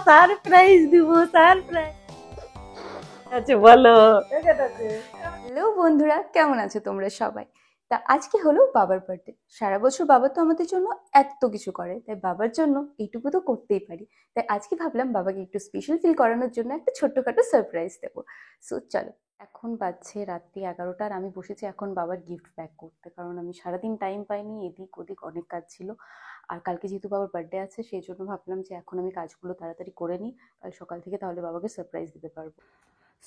Surprise দিব, surprise. আচ্ছা বলো। হ্যালো বন্ধুরা, কেমন আছো তোমরা সবাই? তা আজকে হলো বাবার বার্থডে। সারা বছর বাবা তো আমাদের জন্য এত কিছু করে, তাই বাবার জন্য এইটুকু তো করতেই পারি। তাই আজকে ভাবলাম বাবাকে একটু স্পেশাল ফিল করানোর জন্য একটা ছোট্টখাটো সারপ্রাইজ দেবো। সো চলো, এখন বাজছে রাত্রি 11টা আর আমি বসেছি এখন বাবার গিফট প্যাক করতে, কারণ আমি সারাদিন টাইম পাইনি, এদিক ওদিক অনেক কাজ ছিল। আর কালকে যেহেতু বাবার বার্থডে আছে, সেই জন্য ভাবলাম যে এখন আমি কাজগুলো তাড়াতাড়ি করে নিই, কাল সকাল থেকে তাহলে বাবাকে সারপ্রাইজ দিতে পারবো।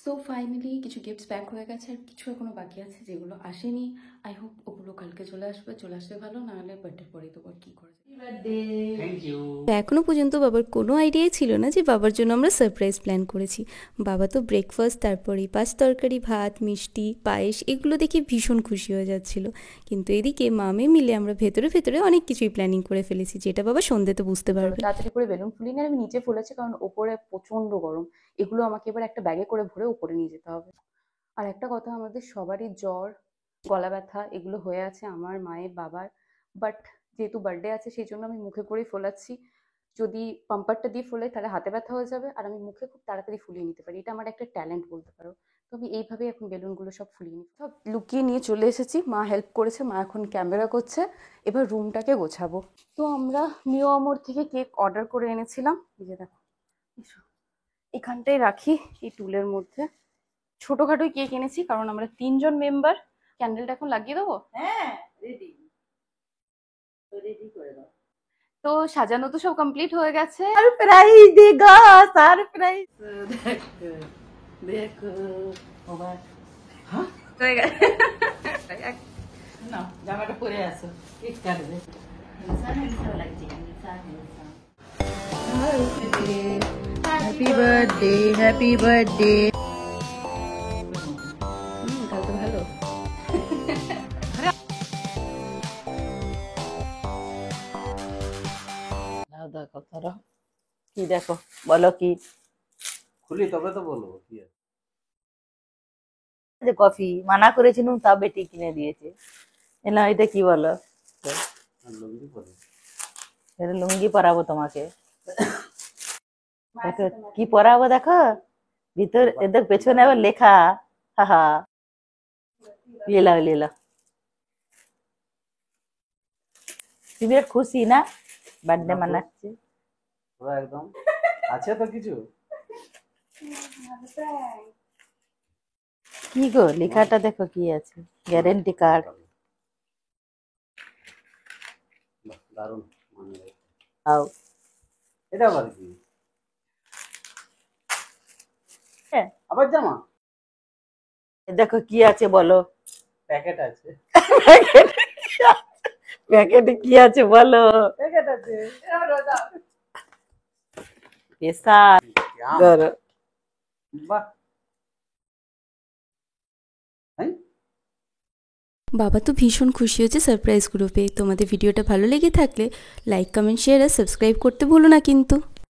সো ফাইনালি কিছু গিফটস প্যাক হয়ে গেছে, আর কিছু এখনো বাকি আছে যেগুলো আসেনি। আই হোপ ওগুলো কালকে চলে আসবে, চলে আসলে ভালো, নাহলে বার্থডে পরে দেবো, আর কি করা যায়। এখনো পর্যন্ত বাবার কোনো আইডিয়াই ছিল না যে বাবার জন্য আমরা সারপ্রাইজ প্ল্যান করেছি। বাবা তো ব্রেকফাস্ট, তারপরে পাঁচ তরকারি, ভাত, মিষ্টি, পায়েস এগুলো দেখে ভীষণ খুশি হয়ে যাচ্ছিল। কিন্তু এদিকে মামে মিলে আমরা ভেতরে ভেতরে অনেক কিছুই প্ল্যানিং করে ফেলেছি, যেটা বাবা সন্ধ্যেতে বুঝতে পারবে। তাড়াতাড়ি করে বেলুন ফুলিয়ে নিয়ে আমি নিচে ফুলেছি, কারণ ওপরে প্রচন্ড গরম। এগুলো আমাকে এবার একটা ব্যাগে করে ভরে উপরে নিয়ে যেতে হবে। আর একটা কথা, আমাদের সবারই জ্বর, গলা ব্যথা এগুলো হয়ে আছে, আমার মায়ের, বাবার। বাট যেহেতু বার্থডে আছে সেই জন্য আমি মুখে করেই ফোলাচ্ছি। যদি পাম্পারটা দিয়ে ফোলাই তাহলে হাতে ব্যথা হয়ে যাবে, আর আমি মুখে খুব তাড়াতাড়ি ফুলিয়ে নিতে পারি, এটা আমার একটা ট্যালেন্ট বলতে পারো। তো আমি এইভাবেই এখন বেলুনগুলো সব ফুলিয়ে নিই, সব লুকিয়ে নিয়ে চলে এসেছি। মা হেল্প করেছে, মা এখন ক্যামেরা করছে। এবার রুমটাকে গোছাবো। তো আমরা মিও আমর থেকে কেক অর্ডার করে এনেছিলাম, এই যে দেখো, এখানটায় রাখি এই টুলের মধ্যে। ছোটখাটোই কেক এনেছি, কারণ আমরা 3জন মেম্বার। ক্যান্ডেলটা এখন লাগিয়ে দেবো। হ্যাঁ রেডি, রেডি করে দাও। তো সাজানো তো সব কমপ্লিট হয়ে গেছে। সারপ্রাইজ দেগা, সারপ্রাইজ। দেখো দেখো বাবা, হ্যাঁ হয়ে গেছে। না জামাটা পরে আসো, কেক কাটবে। ইনসান ইনসান লাগছে, ইনসান ইনসান। Happy birthday, happy birthday. তাহলে তো ভালো। দেখো ধরো কি, দেখো বলো কি। খুলি তবে তো বলবো কি আছে। যে কফি মানা করেছিলাম তা বেটি কিনে দিয়েছে। এলাম, এটা কি বলো? আর লুঙ্গি পরে এটা লুঙ্গি পরাবো তোমাকে। দেখো কি পরাবো, দেখো ভিতর এদের পেছনে আবার লেখা। হাহা, লেলাও লেলাও। তুমি আর খুশি না বার্থডে মানাচ্ছে? পুরো একদম আছে তো কিছু। কি গো লেখাটা দেখো কি আছে, গ্যারেন্টি কার্ড। বাহ, দারুণ মানে। আও এটা আবার কি? হ্যাঁ, আবার জামা দেখো কি আছে বলো। প্যাকেট আছে। প্যাকেটে কি আছে বলো। প্যাকেট আছে। স্পেশাল। ধরো। বাহ, হ্যাঁ বাবা তো ভীষণ খুশি হয়েছে সারপ্রাইজগুলো পেয়ে। তোমাদের ভিডিওটা ভালো লেগে থাকলে লাইক, কমেন্ট, শেয়ার আর সাবস্ক্রাইব করতে ভুলো না কিন্তু।